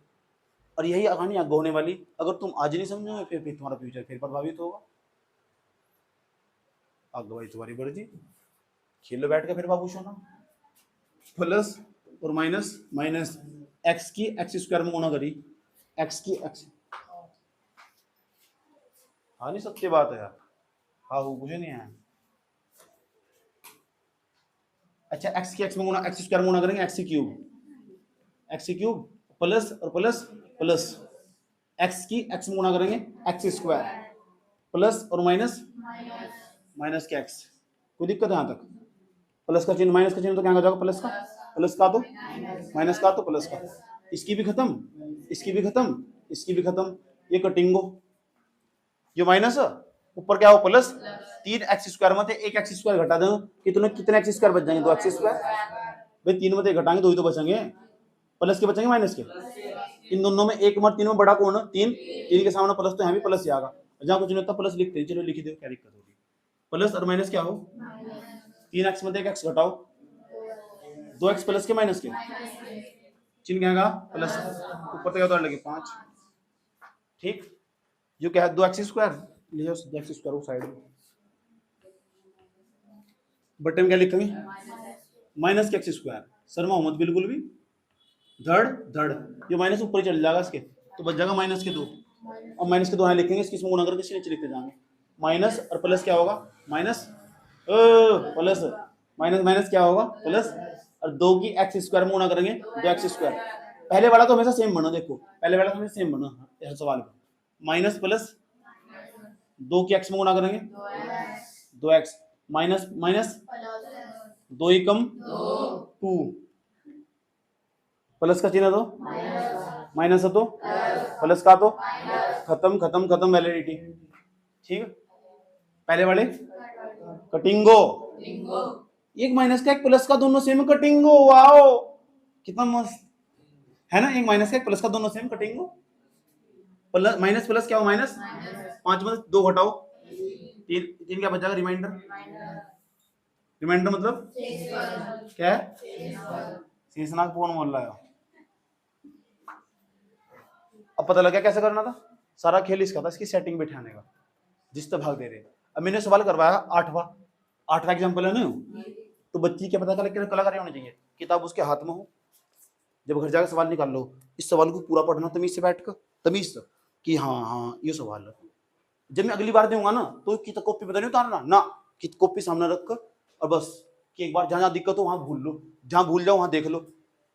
A: और यही कहानी आगे होने वाली, अगर तुम आज नहीं समझोगे फिर तुम्हारा फ्यूचर फिर प्रभावित होगा। आगे भाई तुम्हारी मर्जी, खेलो बैठ के फिर बाबू सोना। प्लस और माइनस, माइनस एक्स की एक्स स्क्वायर में गुणा करी, एक्स की एक्स, हाँ नहीं सत्य बात है यार, हाँ वो कुछ नहीं है। अच्छा एक्स की एक्स में गुणा, एक्स स्क्वायर में गुणा करेंगे, एक्स क्यूब प्लस और प्लस प्लस, एक्स की एक्स में गुणा करेंगे एक्स स्क्वायर, प्लस और माइनस माइनस के एक्स। कोई दिक्कत है यहाँ तक? प्लस का चिन्ह माइनस का चिन्ह तो क्या हो जाएगा, प्लस का, प्लस का तो माइनस का तो प्लस का, इसकी भी खत्म, इसकी भी खत्म, इसकी भी खत्म, ये कटिंगो, ये माइनस ऊपर क्या हो प्लस, 3 एक्स स्क्वायर में थे 1 एक्स स्क्वायर घटा दो, कितने एक्स स्क्वायर बच जाएंगे, 2 एक्स स्क्वायर। भाई 3 में से घटाएंगे 2 ही तो बचेंगे, प्लस के बचेंगे माइनस के। इन दोनों में 1 और 3 में बड़ा कौन है, 3 के सामने प्लस, तो यहाँ भी प्लस ही आएगा, जहाँ कुछ नहीं होता प्लस लिखते हैं, चलो लिख दो, क्या दिक्कत होगी। प्लस और माइनस क्या हो, 3 एक्स में 1 एक्स घटाओ, 2 एक्स प्लस के माइनस के, चिन्ह क्या आएगा प्लस, ऊपर तक उतार लगे 5, ठीक। जो क्या है 2x², ले जाओ 2x² वो साइड में, बटे में क्या लिखेंगे माइनस के x²। शर्मा मत बिल्कुल भी, धड़ धड़ ये माइनस ऊपर ही चल जाएगा इसके, तो बच जाएगा -2, और -2 यहाँ लिखेंगे, इसमें गुणा करके नीचे लिखते जाएंगे, माइनस और प्लस क्या होगा माइनस प्लस, माइनस माइनस क्या होगा प्लस, और 2 की x² में गुणा करेंगे 2x²। पहले वाला तो हमेशा सेम बना, देखो पहले वाला तो हमेशा सेम बना हर सवाल में, माइनस प्लस 2 की x में गुणा करेंगे 2x, माइनस माइनस 2 ही कम 2, प्लस का चिन्ह दो माइनस है तो प्लस का तो खत्म खत्म खत्म वैलिडिटी, ठीक है। पहले वाले कटिंगो, एक माइनस का एक प्लस का दोनों सेम कटिंगो, वाओ कितना मस्त है ना, एक माइनस का एक प्लस का दोनों सेम कटिंगो, प्लस माइनस प्लस क्या हो माइनस, 5 में 2 घटाओ 3 क्या बचा रिमाइंडर, रिमाइंडर मतलब क्या है शेषनाग कौन बोल रहा है। अब पता लगा कैसे करना था, सारा खेल इसका था, इसकी सेटिंग बिठाने का, जिस तरह भाग दे रहे। अब मैंने सवाल करवाया 8वां एग्जाम्पल है ना, तो बच्ची क्या पता कलाकारी होनी चाहिए, किताब उसके हाथ में हो, जब घर जाकर सवाल निकाल लो, इस सवाल को पूरा पढ़ना तमीज से बैठ कर, तमीज से कि हाँ हाँ ये सवाल है। जब मैं अगली बार दूंगा ना तो कॉपी पता नहीं उतारना ना, कि कॉपी सामने रख कर और बस कि एक बार जहां जहां दिक्कत हो वहां भूल लो, जहां भूल जाओ वहां देख लो।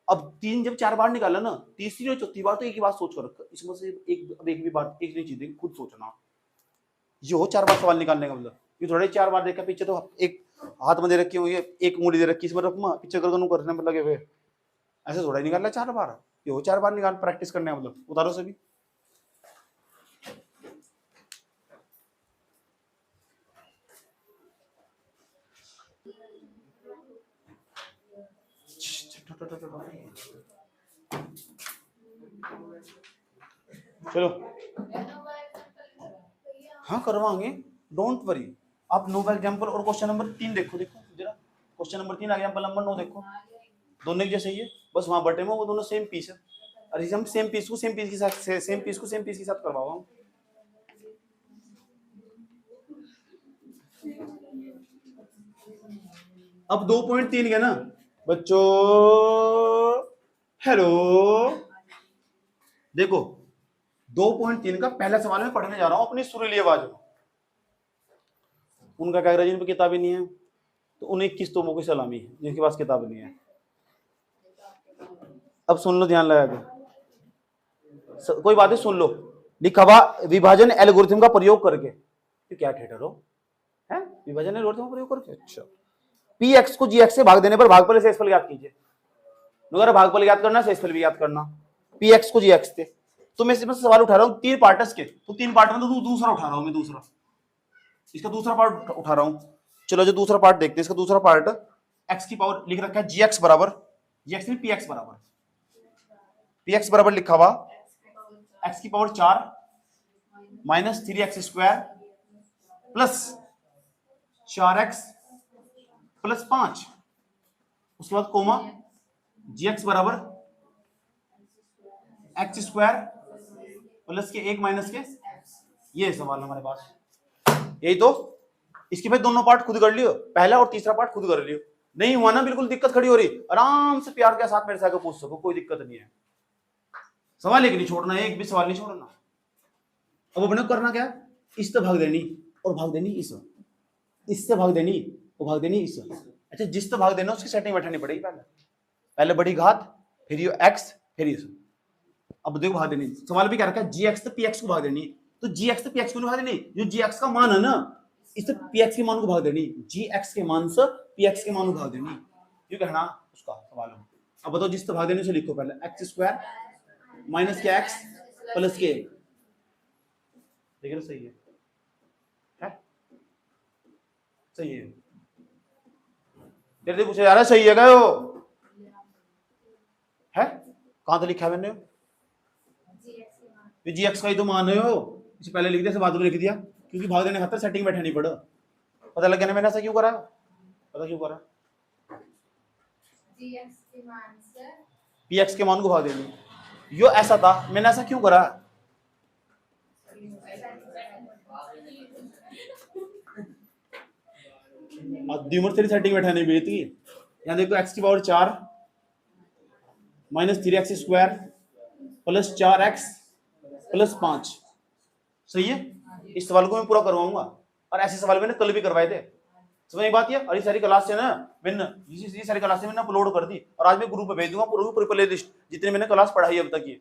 A: अब 3 जब 4 बार निकाला ना, तीसरी और चौथी बार तो एक ही बात सोच कर रख, इसमें से एक भी बात एक नहीं चीज खुद सोचना, ये हो 4 बार सवाल निकालने का मतलब, ये थोड़े 4 बार देखा पीछे तो एक हाथ में दे रखी हुई है, एक उंगली दे रखी इसमें रखमा पीछे करने में लगे हुए, ऐसे थोड़ा निकालना 4 बार, ये हो 4 बार निकाल प्रैक्टिस करने मतलब, उतारो सभी। चलो हाँ करवाएंगे, डोंट वरी। आप नो एग्जाम्पल और क्वेश्चन नंबर 3 देखो जरा, क्वेश्चन नंबर 3 एग्जाम्पल नंबर 9 देखो, दोनों एक जैसे ही है, बस वहां बटे में वो दोनों सेम पीस है, और हम सेम पीस को सेम पीस के साथ करवाओ हम। अब 2.3 है ना बच्चों, हेलो देखो 2.3 का पहला सवाल मैं पढ़ने जा रहा हूं अपनी सुरीली आवाज में, उनका क्या जिन पर किताबें नहीं है तो उन्हें 21 तोपों की सलामी है जिनके पास किताब नहीं है। अब सुन लो ध्यान लगा के, कोई बात है सुन लो, लिखा हुआ विभाजन एल्गोरिथम का प्रयोग करके, तो क्या ठेठर हो है विभाजन एल्गोरिथम का प्रयोग करके, अच्छा पी एक्स को जी एक्स से भाग देने पर भागफल से शेषफल ज्ञात कीजिए, अगर भागफल ज्ञात करना शेषफल भी ज्ञात करना, पी एक्स को जी एक्स थे, तो मैं इसमें सवाल उठा रहा हूं 3 पार्ट के, तो 3 पार्ट में तो दूसरा उठा रहा हूं मैं, दूसरा इसका दूसरा पार्ट उठा रहा हूं। चलो जो दूसरा पार्ट देखते हैं, इसका दूसरा पार्ट एक्स की पावर लिख रखा है जी एक्स बराबर, जी एक्स नहीं पी एक्स बराबर, पी एक्स बराबर लिखा हुआ एक्स की power 4 minus 3x² plus 4x plus 5, उसके बाद कोमा जी एक्स बराबर x² प्लस के 1 माइनस के, ये सवाल हमारे पास, यही तो। इसके भाई दोनों पार्ट खुद कर लियो, पहला और तीसरा पार्ट खुद कर लियो, नहीं हुआ ना बिल्कुल दिक्कत खड़ी हो रही, आराम से प्यार के साथ मेरे से आके पूछ सको, कोई दिक्कत नहीं है, सवाल एक नहीं छोड़ना, एक भी सवाल नहीं छोड़ना। अब अपने करना क्या, इससे भाग देनी और भाग देनी इससे भाग देनी और भाग देनी इस, अच्छा जिससे भाग देना उसकी सेटिंग बैठानी पड़ेगी, पहले बड़ी घात फिर ये एक्स फिर ये, अब देखो भाग देनी, सवाल भी क्या रखा है जी एक्स से पी एक्स को भाग देनी, तो जी एक्स से पी एक्स को भाग देनी, जो जी एक्स का मान है ना इससे पी एक्स के मान को भाग देनी, जी एक्स के मान से पी एक्स के मान को भाग देनी, ये कहना उसका सवाल है। अब बताओ जिससे भाग देने से लिखो पहले x² माइनस के एक्स प्लस के, देखिए सही है सही है, तेरे पूछा जा रहा है सही है क्या वो है, कहां तो लिखा है मैंने जी एक्स का ही तो मान है हो, इसे पहले लिख दिया बाद में लिख दिया, क्योंकि भाग देने खातर सेटिंग बैठानी पड़ा, पता लग गया ना मैंने ऐसा क्यों करा, पता क्यों करा, पी एक्स के मान को भाग देंगे। यो ऐसा था, मैंने ऐसा क्यों करा? उम्र तेरी सेटिंग बैठाने भी थी। यहाँ देखो एक्स की power 4 minus 3x square plus 4x plus 5। सही है। इस सवाल को मैं पूरा करवाऊंगा, और ऐसे सवाल मैंने कल भी करवाए थे। समझ में बात है? और ये सारी क्लास से ना मैंने ये सारी क्लास मैंने अपलोड कर दी, और आज मैं ग्रुप पे भेज दूंगा पूरी प्ले लिस्ट जितने मैंने क्लास पढ़ाई अब तक की,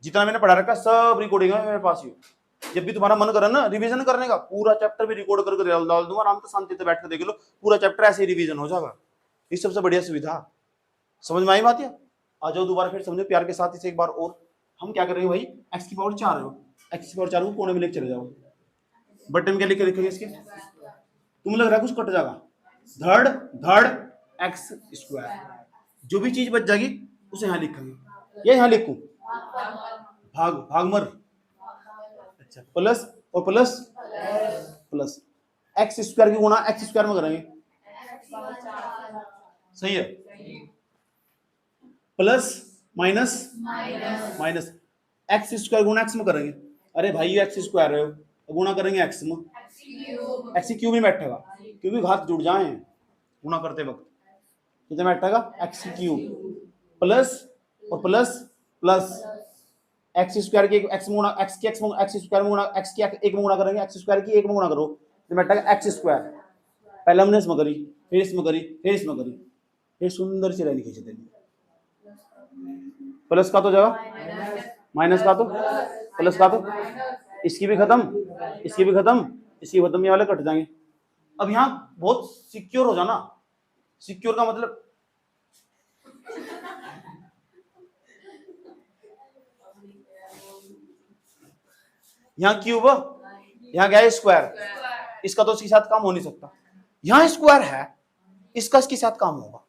A: जितना मैंने पढ़ा रखा सब रिकॉर्डिंग है मेरे पास। जब भी तुम्हारा मन करे ना रिवीजन करने का, पूरा चैप्टर भी रिकॉर्ड करके डाल दूंगा, आराम से शांति से बैठ कर देख लो, पूरा चैप्टर ऐसे ही रिवीजन हो जाएगा। ये सबसे बढ़िया सुविधा। समझ में आई बात है? आ जाओ दोबारा फिर समझो प्यार के साथ इसे एक बार और। हम क्या करेंगे भाई, एक्स की पावर 4 है, एक्स की पावर 4 को कोने में लेके चले जाओ, बटन में क्या लिख के लिखोगे इसके? तुम लग रहा है कुछ कट जाएगा, धड़ धड़ एक्स स्क्वायर। जो भी चीज बच जाएगी उसे यहाँ लिखेंगे, ये यहाँ लिखूं भाग भागमर। अच्छा, प्लस और प्लस प्लस एक्स स्क्वायर की गुणा एक्स स्क्वायर में करेंगे। सही है। Plus minus minus x square गुणा एक्स में करेंगे। अरे भाई ये एक्स स्क्वायर है, गुणा करेंगे एक्स में, एक्स क्यूब में बैठेगा क्योंकि घात जुड़ जाए गुणा करते वक्त। कितने में बैठेगा? एक्स क्यूब प्लस और प्लस प्लस एक्स स्क्वायर की एक्स में गुणा एक्स की एक्स स्क्वायर में गुणा एक्स की एक में गुणा करेंगे, एक्स स्क्वायर की एक में गुणा करो तो बैठेगा एक्स स्क्वायर। पहले हमने इसमें करी, फिर इसमें करी, फिर इसमें करी, फिर सुंदर सी लाइन खींच देंगे। प्लस का तो जगह माइनस का तो प्लस का तो, इसकी भी खत्म, इसकी भी खत्म, इसकी खत्म, ये वाले कट जाएंगे। अब यहाँ बहुत सिक्योर हो जाना। सिक्योर का मतलब यहाँ क्यूब, यहाँ गया स्क्वायर, इसका तो इसके साथ काम हो नहीं सकता। यहाँ स्क्वायर है, इसका इसके साथ काम होगा,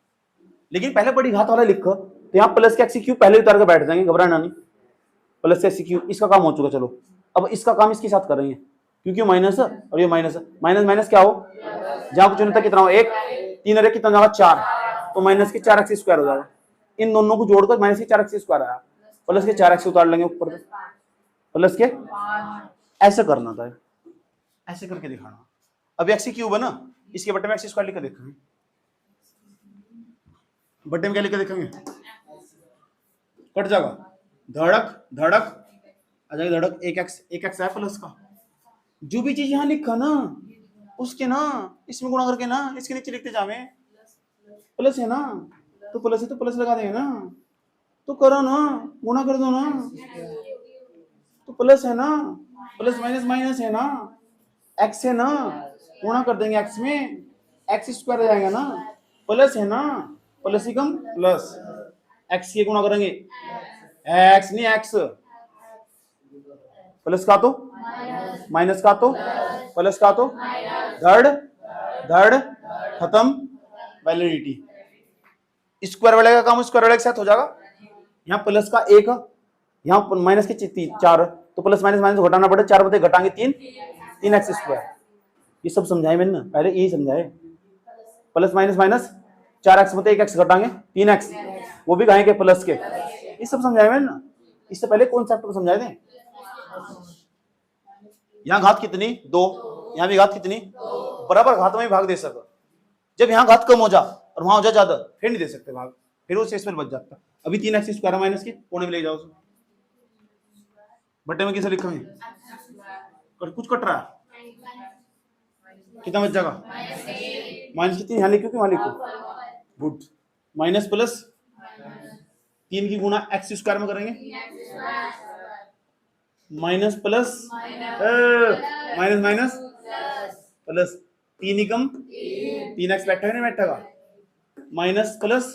A: लेकिन पहले बड़ी घात वाला लिखो तो यहाँ प्लस के एक्स क्यूब पहले उतार के बैठ जाएंगे, घबराना नहीं। प्लस के एक्स क्यूब इसका काम हो चुका। चलो अब इसका काम इसके साथ करेंगे, क्योंकि माइनस और ये माइनस, माइनस माइनस क्या हो, जहां कुछ नहीं कितना हो, एक 3 और कितना जाएगा 4, तो माइनस के 4x स्क्वायर हो जाएगा। इन दोनों को जोड़कर माइनस के 4x स्क्वायर आया, प्लस के 4x उतार लेंगे ऊपर, प्लस के ऐसे करना था, ऐसे करके दिखाना। अब एक्स क्यूब है ना, इसके बटे में एक्स स्क्वायर लिख देखेंगे, बटे में क्या लिख देखेंगे, कट जाएगा, धड़क धड़क आ जाएगी, धड़क एक एक्स है प्लस का। जो भी चीज यहाँ लिखा ना उसके ना इसमें गुणा करके ना इसके नीचे लिखते जावे, प्लस है ना तो प्लस है तो प्लस लगा देंगे ना, तो करो ना, गुणा कर दो ना, तो प्लस है ना, प्लस माइनस माइनस है ना, एक्स है ना, गुणा कर देंगे एक्स में, एक्स स्क्वायर हो जाएगा ना, प्लस है ना, प्लस ही कम प्लस, एक्स के गुणा करेंगे, एक्स नहीं एक्स, प्लस का तो माइनस का तो प्लस का तो, धड़ धड़ खत्म, वैलिडिटी। स्क्वायर वाले का काम स्क्वायर वाले के साथ हो जाएगा। यहाँ प्लस का 1, यहाँ माइनस के 4, तो प्लस माइनस माइनस घटाना पड़े, 4 बते घटाएंगे 3 एक्स स्क्वायर। ये सब समझाए मैंने पहले, यही समझाए, प्लस माइनस माइनस 4x बते 1x घटाएंगे 3x, वो भी कहेंगे प्लस के, ये सब समझाए मैंने ना। इससे पहले कॉन्सेप्ट को समझाए थे। यहाँ घात कितनी 2, यहाँ भी घात कितनी, बराबर घात में भाग दे सको। जब यहाँ घात कम हो जा और वहां हो जा ज्यादा, फिर नहीं दे सकते भाग, फिर वो शेष बच जाता। अभी 3x स्क्वायर माइनस के कोने में ले जाओ, बटे में किसे लिखेंगे, कुछ कट रहा है, कितना बच जाएगा, माइनस कितनी, यहाँ लिखो कि वहां लिखो, गुड, माइनस प्लस 3 की गुणा एक्स स्क्वायर में करेंगे, minus plus minus minus plus 3 कम 3x बैठा है ना, बैठेगा, माइनस प्लस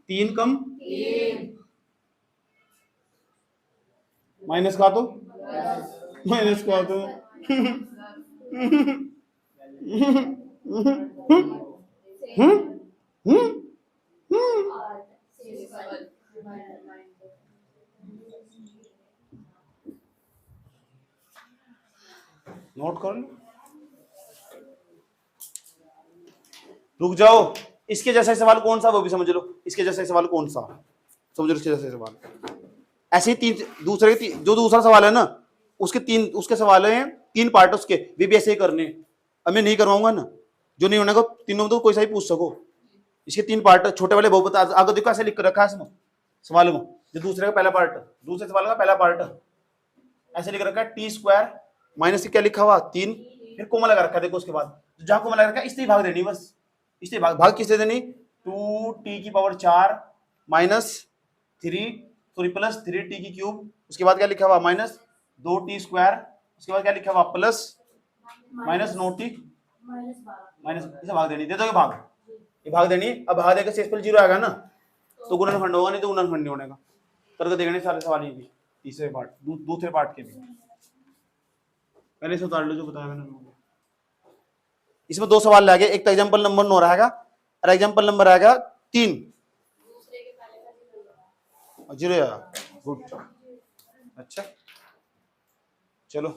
A: 3 कम माइनस का तो माइनस का तो नोट कर लो, रुक जाओ। इसके जैसा सवाल कौन सा वो भी समझ लो, इसके जैसा सवाल कौन सा, समझो इसके जैसे सवाल। ऐसे ही तीन दूसरे जो दूसरा सवाल है ना, उसके सवाल हैं 3 पार्ट उसके, वे भी ऐसे ही करने हैं। अब मैं नहीं करवाऊंगा ना, जो नहीं होने को तीनों में तो कोई सा ही पूछ सको। इसके 3 पार्ट, छोटे वाले बहुपद आगे देखो ऐसे लिख कर रखा है इसमें सवाल में, जो दूसरे का पहला पार्ट, दूसरे सवाल का पहला पार्ट ऐसे लिख रखा है टी स्क्वायर माइनस क्या लिखा हुआ 3, फिर कोमा लगा रखा है। देखो उसके बाद जहां कोमा लगा रखा है इससे ही भाग देनी, बस इससे भाग किससे देनी, 2t⁴ minus 3 sorry plus 3t³, उसके बाद क्या लिखा हुआ माइनस 2t², उसके बाद क्या लिखा हुआ प्लस माइनस 9t माइनस, इसे भाग देनी। दे दोगे भाग, ये भाग देनी। अब भाग देकर शेषफल 0 आएगा ना, तो गुणनखंड होगा, नहीं तो गुणनखंड नहीं होने का। करके देखने सारे सवाल ये भी, तीसरे पार्ट दूसरे पार्ट के भी। पहले से उतार लो जो बताया मैंने लोगों को। इसमें 2 सवाल लागे, एक तो एग्जांपल नंबर 9 रहेगा और एग्जांपल नंबर आएगा 3। 0 आया, गुड। अच्छा चलो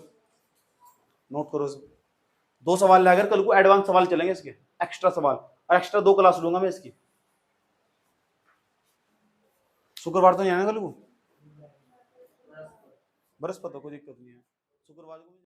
A: नोट करो। 2 सवाल लाकर कल को एडवांस सवाल चलेंगे इसके, एक्स्ट्रा सवाल, और एक्स्ट्रा 2 क्लास लूंगा मैं इसकी। शुक्रवार तो नहीं आना कल को, बृहस्पति, कोई दिक्कत नहीं है शुक्रवार को।